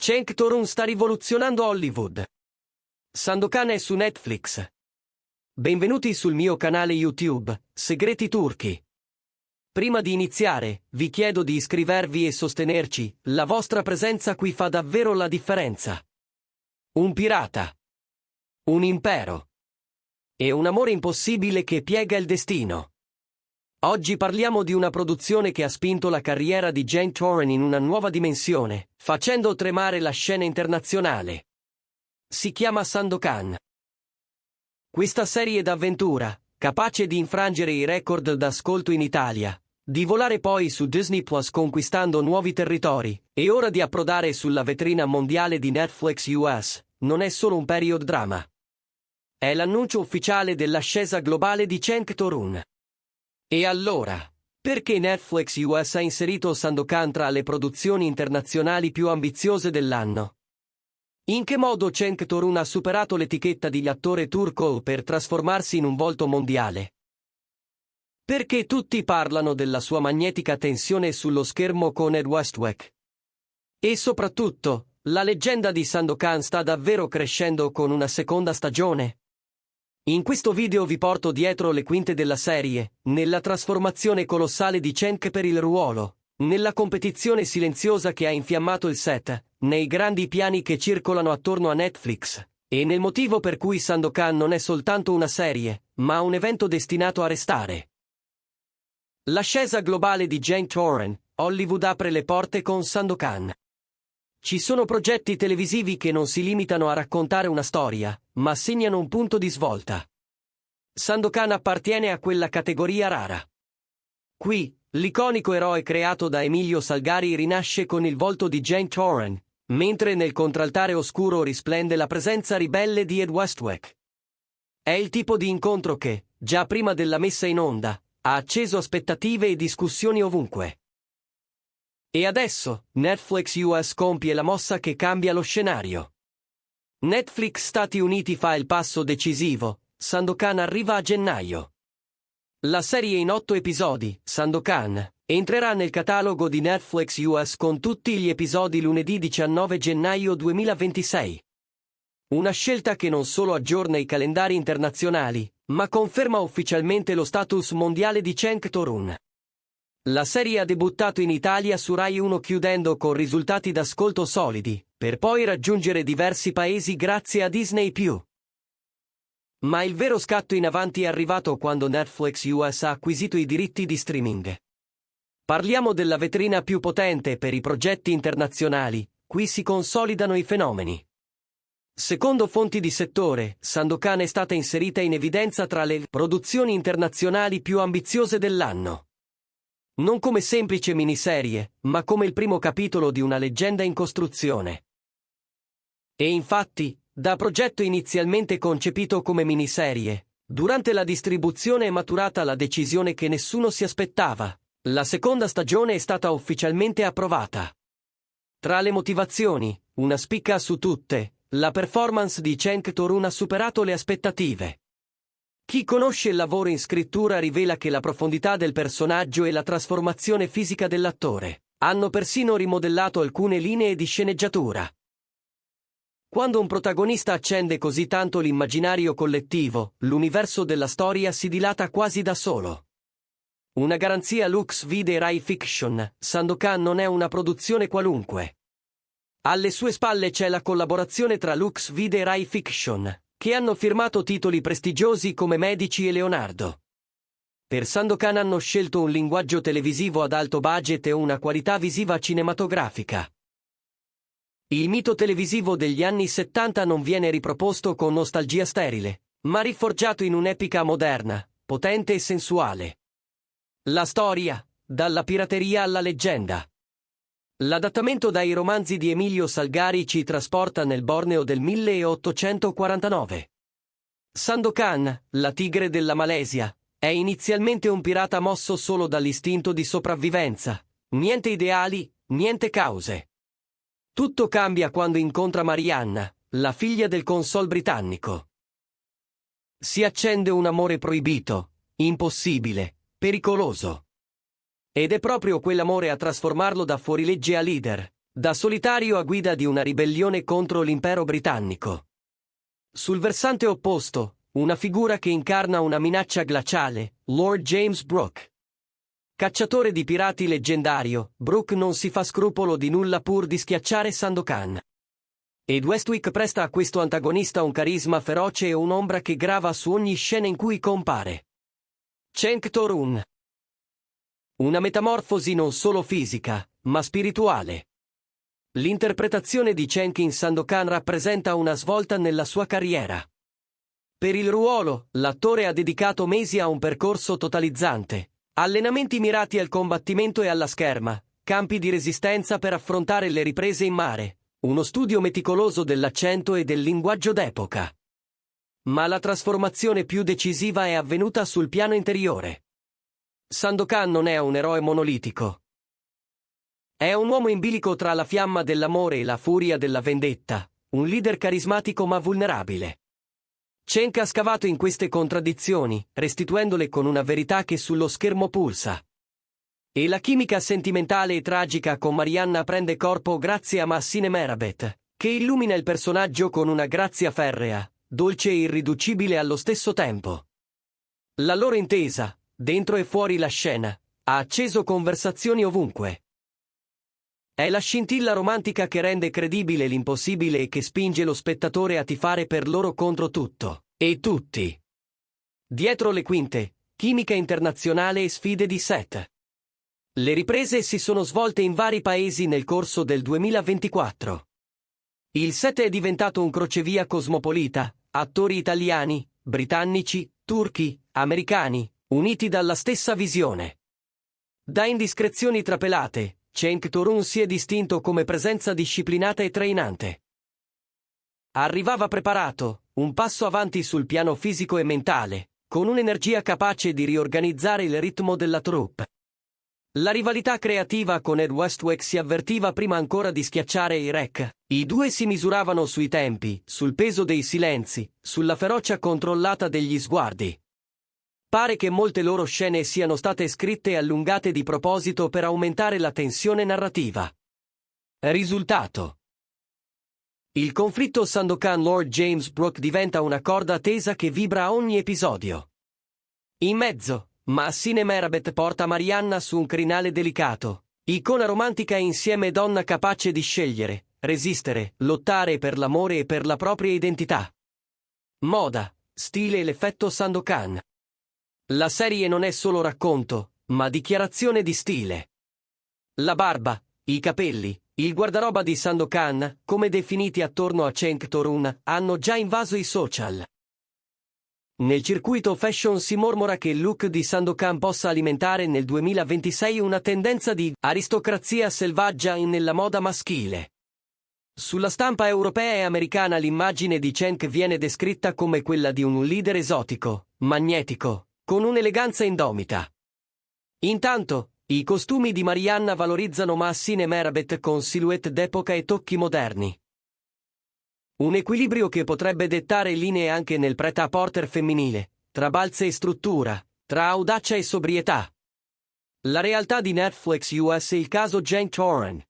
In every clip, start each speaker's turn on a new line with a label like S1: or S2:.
S1: Cenk Torun sta rivoluzionando Hollywood. Sandokan è su Netflix. Benvenuti sul mio canale YouTube, Segreti Turchi. Prima di iniziare, vi chiedo di iscrivervi e sostenerci, la vostra presenza qui fa davvero la differenza. Un pirata. Un impero. E un amore impossibile che piega il destino. Oggi parliamo di una produzione che ha spinto la carriera di Cenk Torun in una nuova dimensione, facendo tremare la scena internazionale. Si chiama Sandokan. Questa serie d'avventura, capace di infrangere i record d'ascolto in Italia, di volare poi su Disney Plus conquistando nuovi territori, e ora di approdare sulla vetrina mondiale di Netflix US, non è solo un period drama. È l'annuncio ufficiale dell'ascesa globale di Cenk Torun. E allora, perché Netflix US ha inserito Sandokan tra le produzioni internazionali più ambiziose dell'anno? In che modo Cenk Torun ha superato l'etichetta di attore turco per trasformarsi in un volto mondiale? Perché tutti parlano della sua magnetica tensione sullo schermo con Ed Westwick? E soprattutto, la leggenda di Sandokan sta davvero crescendo con una seconda stagione? In questo video vi porto dietro le quinte della serie, nella trasformazione colossale di Cenk per il ruolo, nella competizione silenziosa che ha infiammato il set, nei grandi piani che circolano attorno a Netflix, e nel motivo per cui Sandokan non è soltanto una serie, ma un evento destinato a restare. L'ascesa globale di Cenk Torun, Hollywood apre le porte con Sandokan. Ci sono progetti televisivi che non si limitano a raccontare una storia, ma segnano un punto di svolta. Sandokan appartiene a quella categoria rara. Qui, l'iconico eroe creato da Emilio Salgari rinasce con il volto di Cenk Torun, mentre nel contraltare oscuro risplende la presenza ribelle di Ed Westwick. È il tipo di incontro che, già prima della messa in onda, ha acceso aspettative e discussioni ovunque. E adesso, Netflix US compie la mossa che cambia lo scenario. Netflix Stati Uniti fa il passo decisivo, Sandokan arriva a gennaio. La serie in 8 episodi, Sandokan, entrerà nel catalogo di Netflix US con tutti gli episodi lunedì 19 gennaio 2026. Una scelta che non solo aggiorna i calendari internazionali, ma conferma ufficialmente lo status mondiale di Cenk Torun. La serie ha debuttato in Italia su Rai 1 chiudendo con risultati d'ascolto solidi, per poi raggiungere diversi paesi grazie a Disney+. Ma il vero scatto in avanti è arrivato quando Netflix US ha acquisito i diritti di streaming. Parliamo della vetrina più potente per i progetti internazionali, qui si consolidano i fenomeni. Secondo fonti di settore, Sandokan è stata inserita in evidenza tra le produzioni internazionali più ambiziose dell'anno. Non come semplice miniserie, ma come il primo capitolo di una leggenda in costruzione. E infatti, da progetto inizialmente concepito come miniserie, durante la distribuzione è maturata la decisione che nessuno si aspettava: la seconda stagione è stata ufficialmente approvata. Tra le motivazioni, una spicca su tutte, la performance di Cenk Torun ha superato le aspettative. Chi conosce il lavoro in scrittura rivela che la profondità del personaggio e la trasformazione fisica dell'attore hanno persino rimodellato alcune linee di sceneggiatura. Quando un protagonista accende così tanto l'immaginario collettivo, l'universo della storia si dilata quasi da solo. Una garanzia Lux Vide Rai Fiction, Sandokan non è una produzione qualunque. Alle sue spalle c'è la collaborazione tra Lux Vide e Rai Fiction, che hanno firmato titoli prestigiosi come Medici e Leonardo. Per Sandokan hanno scelto un linguaggio televisivo ad alto budget e una qualità visiva cinematografica. Il mito televisivo degli anni 70 non viene riproposto con nostalgia sterile, ma riforgiato in un'epica moderna, potente e sensuale. La storia, dalla pirateria alla leggenda. L'adattamento dai romanzi di Emilio Salgari ci trasporta nel Borneo del 1849. Sandokan, la tigre della Malesia, è inizialmente un pirata mosso solo dall'istinto di sopravvivenza. Niente ideali, niente cause. Tutto cambia quando incontra Marianna, la figlia del consol britannico. Si accende un amore proibito, impossibile, pericoloso. Ed è proprio quell'amore a trasformarlo da fuorilegge a leader, da solitario a guida di una ribellione contro l'impero britannico. Sul versante opposto, una figura che incarna una minaccia glaciale, Lord James Brooke. Cacciatore di pirati leggendario, Brooke non si fa scrupolo di nulla pur di schiacciare Sandokan. Ed Westwick presta a questo antagonista un carisma feroce e un'ombra che grava su ogni scena in cui compare. Cenk Torun. Una metamorfosi non solo fisica, ma spirituale. L'interpretazione di Cenk in Sandokan rappresenta una svolta nella sua carriera. Per il ruolo, l'attore ha dedicato mesi a un percorso totalizzante. Allenamenti mirati al combattimento e alla scherma, campi di resistenza per affrontare le riprese in mare, uno studio meticoloso dell'accento e del linguaggio d'epoca. Ma la trasformazione più decisiva è avvenuta sul piano interiore. Sandokan non è un eroe monolitico. È un uomo in bilico tra la fiamma dell'amore e la furia della vendetta, un leader carismatico ma vulnerabile. Cenk ha scavato in queste contraddizioni, restituendole con una verità che sullo schermo pulsa. E la chimica sentimentale e tragica con Marianna prende corpo grazie a Massine Merabet, che illumina il personaggio con una grazia ferrea, dolce e irriducibile allo stesso tempo. La loro intesa, dentro e fuori la scena, ha acceso conversazioni ovunque. È la scintilla romantica che rende credibile l'impossibile e che spinge lo spettatore a tifare per loro contro tutto e tutti. Dietro le quinte, chimica internazionale e sfide di set. Le riprese si sono svolte in vari paesi nel corso del 2024. Il set è diventato un crocevia cosmopolita, attori italiani, britannici, turchi, americani, uniti dalla stessa visione. Da indiscrezioni trapelate, Cenk Torun si è distinto come presenza disciplinata e trainante. Arrivava preparato, un passo avanti sul piano fisico e mentale, con un'energia capace di riorganizzare il ritmo della troupe. La rivalità creativa con Ed Westwick si avvertiva prima ancora di schiacciare i rec. I due si misuravano sui tempi, sul peso dei silenzi, sulla ferocia controllata degli sguardi. Pare che molte loro scene siano state scritte e allungate di proposito per aumentare la tensione narrativa. Risultato: il conflitto Sandokan-Lord James Brooke diventa una corda tesa che vibra a ogni episodio. In mezzo, Massine Merabet porta Marianna su un crinale delicato, icona romantica e insieme donna capace di scegliere, resistere, lottare per l'amore e per la propria identità. Moda, stile e l'effetto Sandokan. La serie non è solo racconto, ma dichiarazione di stile. La barba, i capelli, il guardaroba di Sandokan, come definiti attorno a Cenk Torun, hanno già invaso i social. Nel circuito fashion si mormora che il look di Sandokan possa alimentare nel 2026 una tendenza di aristocrazia selvaggia nella moda maschile. Sulla stampa europea e americana l'immagine di Cenk viene descritta come quella di un leader esotico, magnetico, con un'eleganza indomita. Intanto, i costumi di Marianna valorizzano Massine Merabet con silhouette d'epoca e tocchi moderni. Un equilibrio che potrebbe dettare linee anche nel prêt-à-porter femminile, tra balze e struttura, tra audacia e sobrietà. La realtà di Netflix US e il caso Cenk Torun.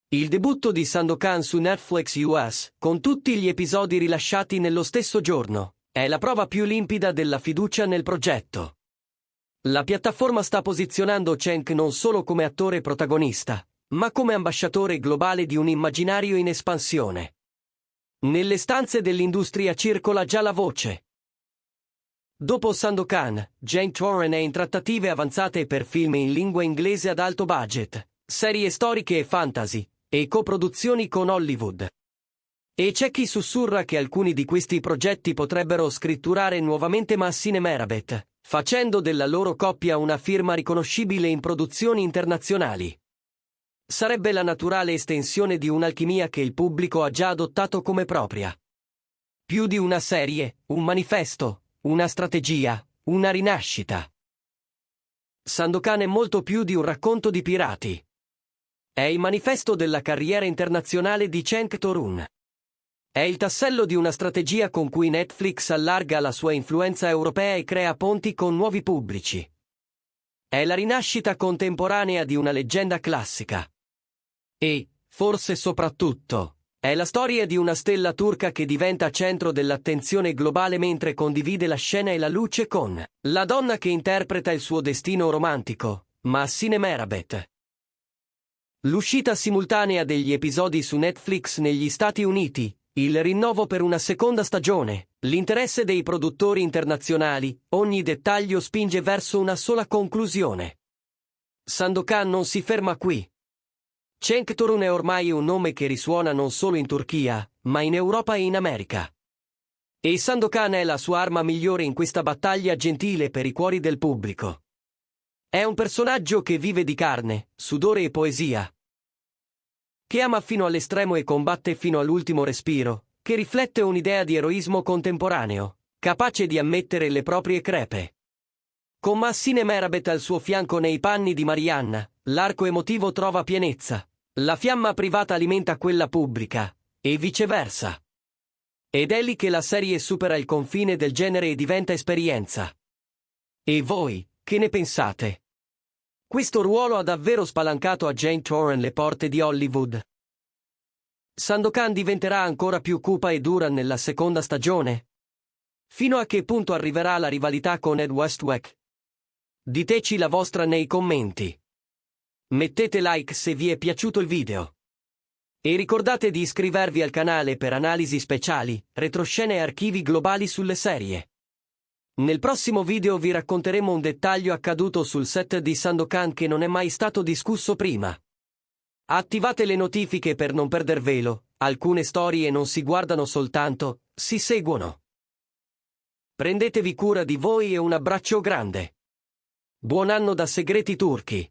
S1: Il debutto di Sandokan su Netflix US, con tutti gli episodi rilasciati nello stesso giorno, è la prova più limpida della fiducia nel progetto. La piattaforma sta posizionando Cenk non solo come attore protagonista, ma come ambasciatore globale di un immaginario in espansione. Nelle stanze dell'industria circola già la voce. Dopo Sandokan, Cenk Torun è in trattative avanzate per film in lingua inglese ad alto budget, serie storiche e fantasy, e coproduzioni con Hollywood. E c'è chi sussurra che alcuni di questi progetti potrebbero scritturare nuovamente Massine Merabet, facendo della loro coppia una firma riconoscibile in produzioni internazionali. Sarebbe la naturale estensione di un'alchimia che il pubblico ha già adottato come propria. Più di una serie, un manifesto, una strategia, una rinascita. Sandokan è molto più di un racconto di pirati. È il manifesto della carriera internazionale di Cenk Torun. È il tassello di una strategia con cui Netflix allarga la sua influenza europea e crea ponti con nuovi pubblici. È la rinascita contemporanea di una leggenda classica. E, forse soprattutto, è la storia di una stella turca che diventa centro dell'attenzione globale mentre condivide la scena e la luce con la donna che interpreta il suo destino romantico, Mahsine Merabet. L'uscita simultanea degli episodi su Netflix negli Stati Uniti, il rinnovo per una seconda stagione, l'interesse dei produttori internazionali, ogni dettaglio spinge verso una sola conclusione. Sandokan non si ferma qui. Cenk Torun è ormai un nome che risuona non solo in Turchia, ma in Europa e in America. E Sandokan è la sua arma migliore in questa battaglia gentile per i cuori del pubblico. È un personaggio che vive di carne, sudore e poesia. Che ama fino all'estremo e combatte fino all'ultimo respiro, che riflette un'idea di eroismo contemporaneo, capace di ammettere le proprie crepe. Con Mahsine Merabet al suo fianco nei panni di Marianna, l'arco emotivo trova pienezza, la fiamma privata alimenta quella pubblica, e viceversa. Ed è lì che la serie supera il confine del genere e diventa esperienza. E voi, che ne pensate? Questo ruolo ha davvero spalancato a Jane Torrance le porte di Hollywood. Sandokan diventerà ancora più cupa e dura nella seconda stagione? Fino a che punto arriverà la rivalità con Ed Westwick? Diteci la vostra nei commenti. Mettete like se vi è piaciuto il video. E ricordate di iscrivervi al canale per analisi speciali, retroscene e archivi globali sulle serie. Nel prossimo video vi racconteremo un dettaglio accaduto sul set di Sandokan che non è mai stato discusso prima. Attivate le notifiche per non perdervelo, alcune storie non si guardano soltanto, si seguono. Prendetevi cura di voi e un abbraccio grande. Buon anno da Segreti Turchi.